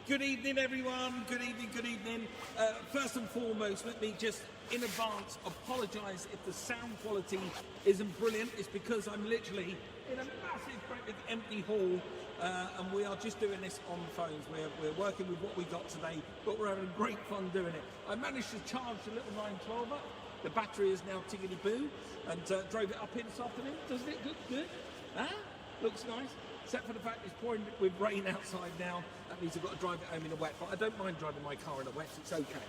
Good evening, everyone. Good evening, good evening. First and foremost, let me just in advance apologise if the sound quality isn't brilliant. It's because I'm literally in a massive, great big empty hall, and we are just doing this on phones. We're working with what we got today, but we're having great fun doing it. I managed to charge the little 912 up. The battery is now tiggity-boo, and drove it up here this afternoon. Doesn't it look good? Huh? Looks nice. Except for the fact it's pouring with rain outside now. That means I've got to drive it home in the wet, but I don't mind driving my car in the wet, it's okay.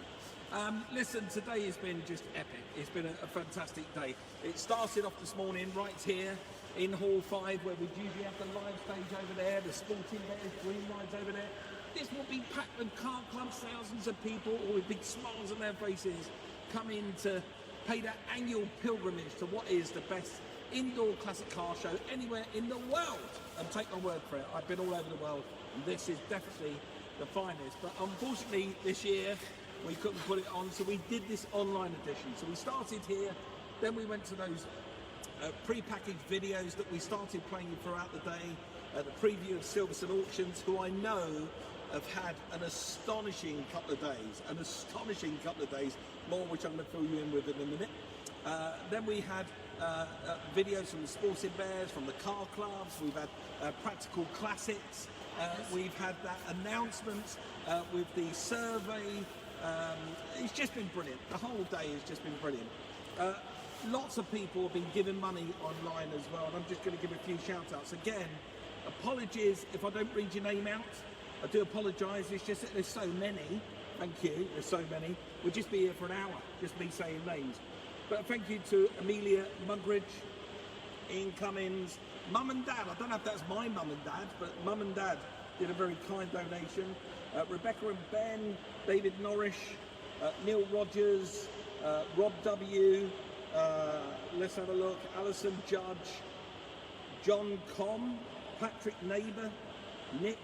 Listen, today has been just epic. It's been a fantastic day. It started off this morning right here in Hall 5, where we usually have the live stage over there, the sporting bears, green rides over there. This will be packed with car clubs, thousands of people, all with big smiles on their faces, come in to pay their annual pilgrimage to what is the best indoor classic car show anywhere in the world. And take my word for it, I've been all over the world, and this is definitely the finest. But unfortunately this year we couldn't put it on, so we did this online edition. So we started here, then we went to those pre-packaged videos that we started playing throughout the day, the preview of Silverstone Auctions, who I know have had an astonishing couple of days, more which I'm going to fill you in with in a minute. Then we had videos from the sporting bears, from the car clubs. We've had practical classics. We've had that announcement with the survey. It's just been brilliant. The whole day has just been brilliant. Lots of people have been giving money online as well, and I'm just going to give a few shout outs. Again, apologies if I don't read your name out. I do apologise. It's just that there's so many. Thank you. There's so many. We'll just be here for an hour, just me saying names. But thank you to Amelia Mugridge, Ian Cummins, Mum and Dad. I don't know if that's my Mum and Dad, but Mum and Dad did a very kind donation. Rebecca and Ben, David Norrish, Neil Rogers, Rob W. Let's have a look. Alison Judge, John Com, Patrick Neighbour, Nick,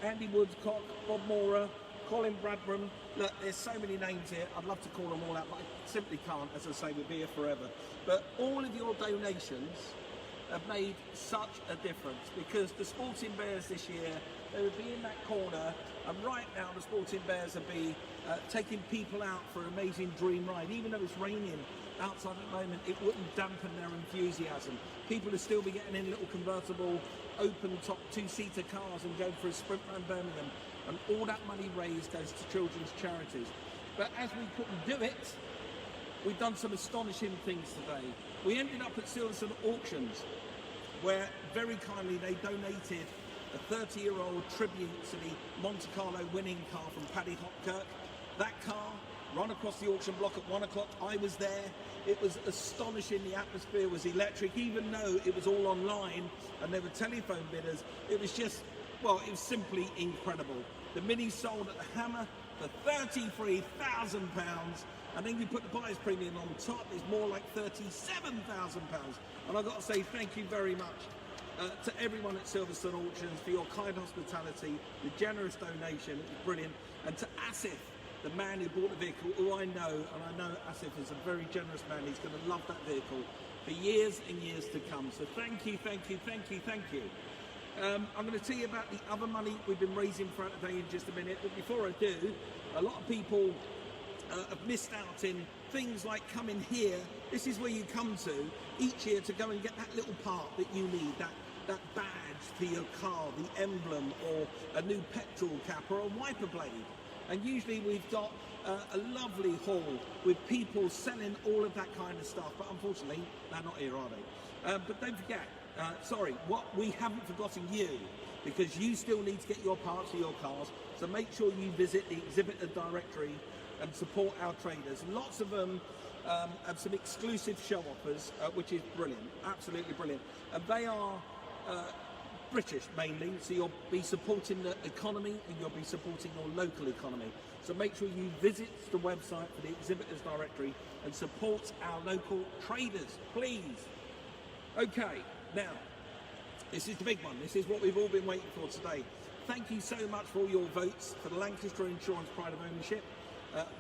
Andy Woodcock, Bob Mora, Colin Bradbram. Look, there's so many names here. I'd love to call them all out, but I simply can't. As I say, we'll be here forever. But all of your donations have made such a difference, because the Sporting Bears this year, they would be in that corner, and right now the Sporting Bears will be taking people out for an amazing dream ride. Even though it's raining outside at the moment, it wouldn't dampen their enthusiasm. People will still be getting in little convertible, open top two-seater cars and going for a sprint around Birmingham. And all that money raised goes to children's charities. But as we couldn't do it, we've done some astonishing things today. We ended up at Silverstone Auctions, where very kindly they donated a 30-year-old tribute to the Monte Carlo winning car from Paddy Hopkirk. That car run across the auction block at 1 o'clock. I was there. It was astonishing. The atmosphere was electric, even though it was all online and there were telephone bidders. It was just, well, it was simply incredible. The Mini sold at the Hammer for £33,000, and then you put the buyer's premium on top, it's more like £37,000. And I've got to say thank you very much to everyone at Silverstone Auctions for your kind hospitality, the generous donation. It was brilliant. And to Asif, the man who bought the vehicle, who I know, and I know Asif is a very generous man. He's going to love that vehicle for years and years to come. So thank you, thank you, thank you, thank you. I'm going to tell you about the other money we've been raising throughout the day in just a minute, but before I do, a lot of people have missed out in things like coming here. This is where you come to each year to go and get that little part that you need, that badge for your car, the emblem, or a new petrol cap or a wiper blade. And usually we've got a lovely hall with people selling all of that kind of stuff, but unfortunately they're not here, are they? But don't forget, sorry, what we haven't forgotten you, because you still need to get your parts for your cars, so make sure you visit the exhibitor directory and support our traders. Lots of them have some exclusive show offers, which is brilliant, absolutely brilliant. And they are British mainly, so you'll be supporting the economy and you'll be supporting your local economy. So make sure you visit the website for the exhibitors directory and support our local traders, please. Okay, now, this is the big one. This is what we've all been waiting for today. Thank you so much for all your votes for the Lancaster Insurance Pride of Ownership.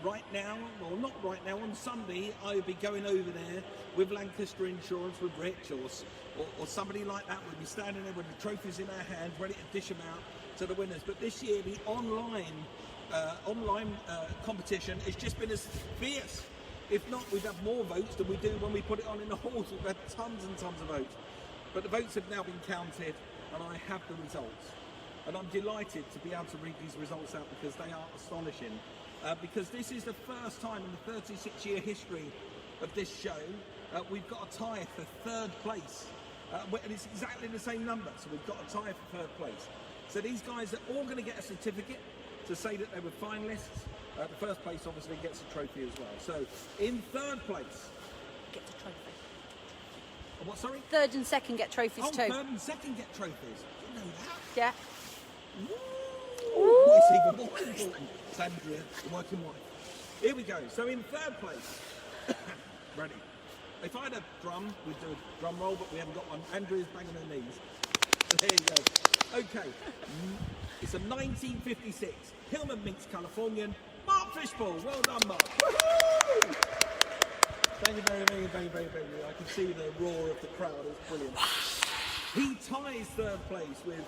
Right now, well not right now, on Sunday I will be going over there with Lancaster Insurance, with Rich, or or somebody like that would be standing there with the trophies in our hands, ready to dish them out to the winners. But this year, the online competition has just been as fierce. If not, we'd have more votes than we do when we put it on in the halls. We've had tons and tons of votes. But the votes have now been counted, and I have the results. And I'm delighted to be able to read these results out because they are astonishing. Because this is the first time in the 36-year history of this show, we've got a tie for third place. And it's exactly the same number, so we've got a tie for third place. So these guys are all going to get a certificate to say that they were finalists. The first place obviously gets a trophy as well. So in third place, Get a trophy. What, sorry? Third and second get trophies too. Third and second get trophies. You know that? Yeah. Ooh. It's even more important. Sandria, the working wife. Here we go. So in third place, ready. If I had a drum, we'd do a drum roll, but we haven't got one. Andrea's banging her knees. So there you go. Okay. It's a 1956 Hillman Minx Californian Mark Fishball. Well done, Mark. Woo-hoo! Thank you very, very, very, very. I can see the roar of the crowd. It's brilliant. He ties third place with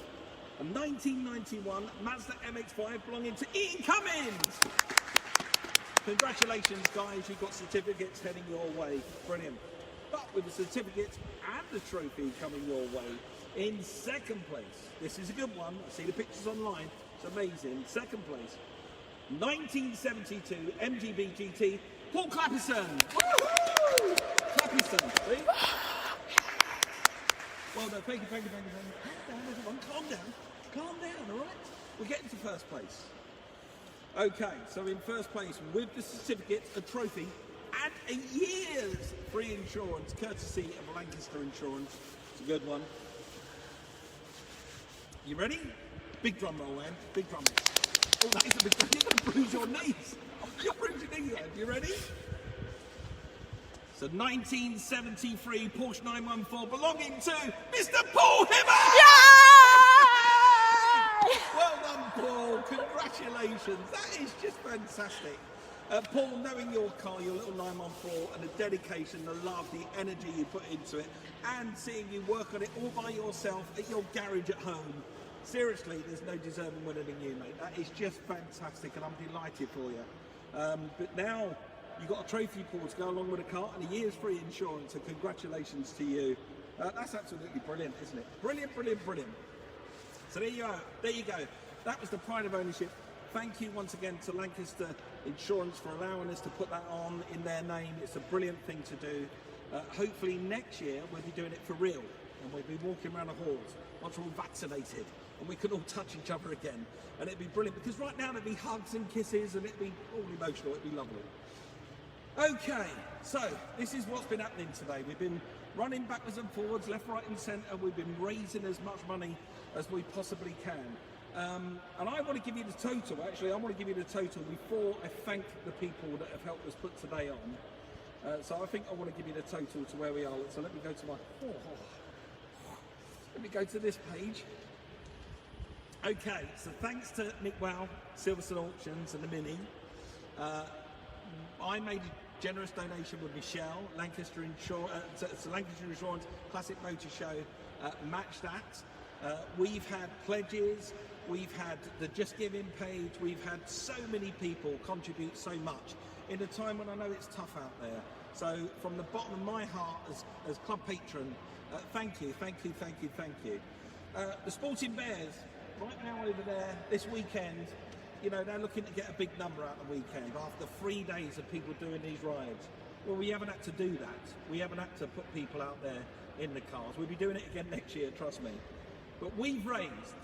a 1991 Mazda MX-5 belonging to Ian Cummins. Congratulations, guys. You've got certificates heading your way. Brilliant. But with the certificates and the trophy coming your way, in second place, this is a good one. I see the pictures online. It's amazing. Second place, 1972 MGB GT, Paul Clapperson. Woohoo! Clapperson, see? Well done. Thank you, thank you, thank you, thank you. Calm down, everyone. Calm down. Calm down, all right? We're getting to first place. Okay, so in first place, with the certificate, a trophy, and a year's free insurance, courtesy of Lancaster Insurance. It's a good one. You ready? Big drum roll, Anne. Big drum roll. Oh, that is a big drum. You're going to bruise your knees. You'll bruise your knees, Anne. You ready? So 1973 Porsche 914 belonging to Mr. Paul Himmer! Yay! Well done, Paul. Congratulations. That is just fantastic. Paul, knowing your car, your little 914, and the dedication, the love, the energy you put into it, and seeing you work on it all by yourself at your garage at home, seriously, there's no deserving winner than you, mate. That is just fantastic, and I'm delighted for you. But now you've got a trophy, Paul, to go along with a car and a year's free insurance, so congratulations to you. That's absolutely brilliant, isn't it? Brilliant, brilliant, brilliant. So there you are. There you go. That was the pride of ownership. Thank you once again to Lancaster Insurance for allowing us to put that on in their name. It's a brilliant thing to do. Hopefully next year we'll be doing it for real, and we'll be walking around the halls once we're all vaccinated and we can all touch each other again, and it'd be brilliant, because right now there'd be hugs and kisses and it'd be all emotional. It'd be lovely. Okay, so this is what's been happening today. We've been running backwards and forwards, left, right and centre. We've been raising as much money as we possibly can. And I want to give you the total. Actually, I want to give you the total before I thank the people that have helped us put today on. So I think I want to give you the total to where we are. So let me go to my... let me go to this page. Okay, so thanks to Nick Wow, Silverstone Auctions and the Mini. I made a generous donation with Michelle, Lancaster Insurance Classic Motor Show matched that. We've had pledges, we've had the Just Giving page, we've had so many people contribute so much in a time when I know it's tough out there. So from the bottom of my heart as club patron, thank you, thank you, thank you, thank you. The Sporting Bears, right now over there, this weekend, you know, they're looking to get a big number out the weekend after 3 days of people doing these rides. Well, we haven't had to do that. We haven't had to put people out there in the cars. We'll be doing it again next year, trust me. But we've raised,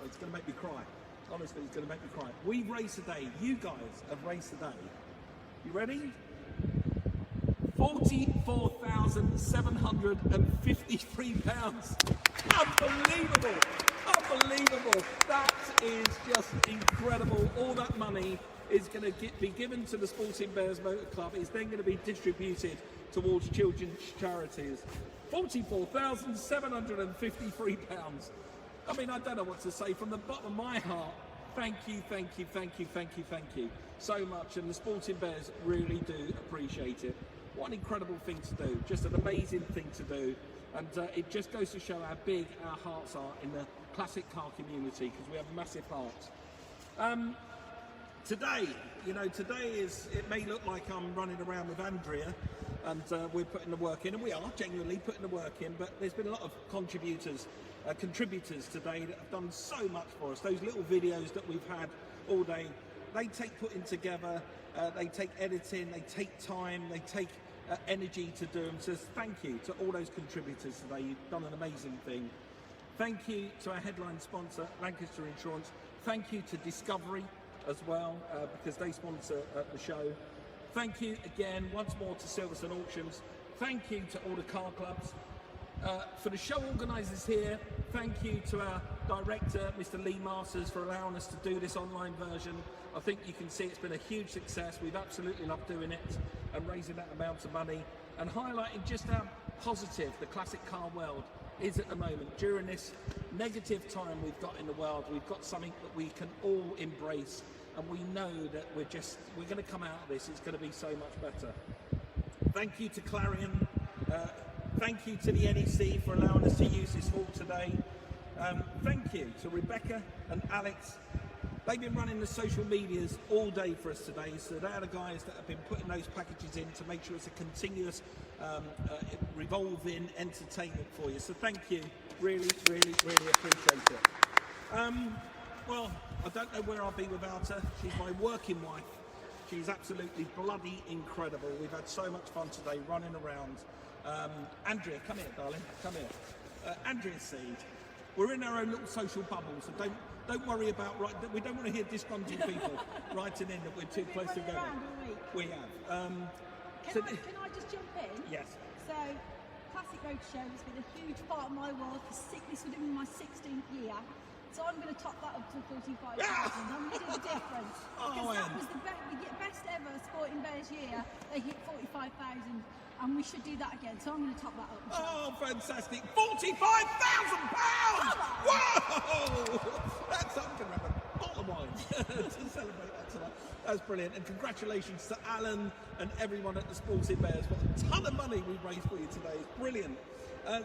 it's going to make me cry. Honestly, it's going to make me cry. We've raised today, you guys have raised today. You ready? £44,753. Unbelievable! Unbelievable! That is just incredible. All that money is going to be given to the Sporting Bears Motor Club. It's then going to be distributed towards children's charities. £44,753. I mean, I don't know what to say. From the bottom of my heart, thank you, thank you, thank you, thank you, thank you so much. And the Sporting Bears really do appreciate it. What an incredible thing to do. Just an amazing thing to do. And it just goes to show how big our hearts are in the classic car community, because we have massive hearts. Today, it may look like I'm running around with Andrea and we're putting the work in, and we are genuinely putting the work in, but there's been a lot of contributors today that have done so much for us. Those little videos that we've had all day, they take putting together, they take editing, they take time, they take energy to do them. So thank you to all those contributors today. You've done an amazing thing. Thank you to our headline sponsor, Lancaster Insurance. Thank you to Discovery as well, because they sponsor the show. Thank you again once more to Silverstone Auctions. Thank you to all the car clubs. For the show organisers here, thank you to our director, Mr. Lee Masters, for allowing us to do this online version. I think you can see it's been a huge success. We've absolutely loved doing it and raising that amount of money and highlighting just how positive the classic car world is at the moment. During this negative time we've got in the world, we've got something that we can all embrace, and we know that we're going to come out of this. It's going to be so much better. Thank you to Clarion. Thank you to the NEC for allowing us to use this hall today. Thank you to Rebecca and Alex. They've been running the social medias all day for us today, so they're the guys that have been putting those packages in to make sure it's a continuous revolving entertainment for you. So thank you, really, really, really appreciate it. Well, I don't know where I'll be without her. She's my working wife. She's absolutely bloody incredible. We've had so much fun today running around. Andrea, come here, darling, come here. Andrea Seed. We're in our own little social bubble, so don't worry about, we don't want to hear disgruntled people writing in that we're too close together. We have. Can I just jump in? Yes. So, Classic Road Show has been a huge part of my world. This would have been my 16th year. So I'm going to top that up to 45,000. I'm going to do the difference. Because that was the best ever Sporting Bears year. They hit 45,000. And we should do that again. So I'm going to top that up. Oh, fantastic. £45,000! Whoa! That's something to have a bottle of wine to celebrate that tonight. That's brilliant. And congratulations to Alan and everyone at the Sporting Bears. What a ton of money we raised for you today. It's brilliant.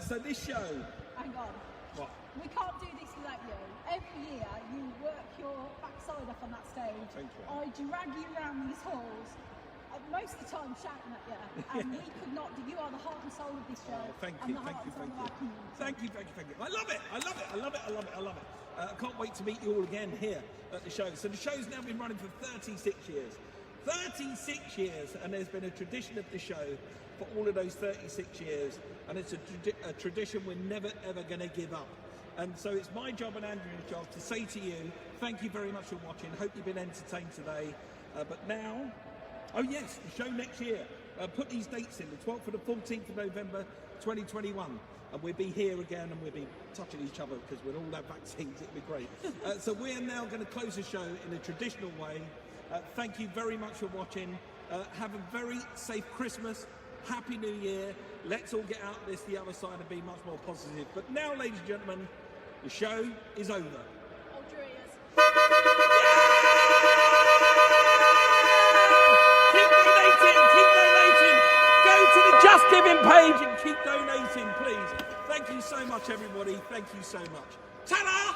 So this show... Hang on. What? We can't do this without you. Every year you work your backside up on that stage. Thank you. I drag you around these halls. Most of the time shouting at you, and we could not do. You are the heart and soul of this show. Oh, thank and you, the heart and soul of our community. Thank you. I love it. I love it. I can't wait to meet you all again here at the show. So the show's now been running for 36 years. 36 years, and there's been a tradition of the show for all of those 36 years, and it's a tradition we're never ever going to give up. And so it's my job and Andrea's job to say to you, thank you very much for watching. Hope you've been entertained today. But now, oh yes, the show next year. Put these dates in, the 12th and the 14th of November 2021. And we'll be here again, and we'll be touching each other because we'll all have vaccines. It'll be great. So we're now going to close the show in a traditional way. Thank you very much for watching. Have a very safe Christmas. Happy New Year. Let's all get out of this the other side and be much more positive. But now, ladies and gentlemen, the show is over. Keep donating. Go to the Just Giving page and keep donating, please. Thank you so much, everybody. Thank you so much. Ta-da!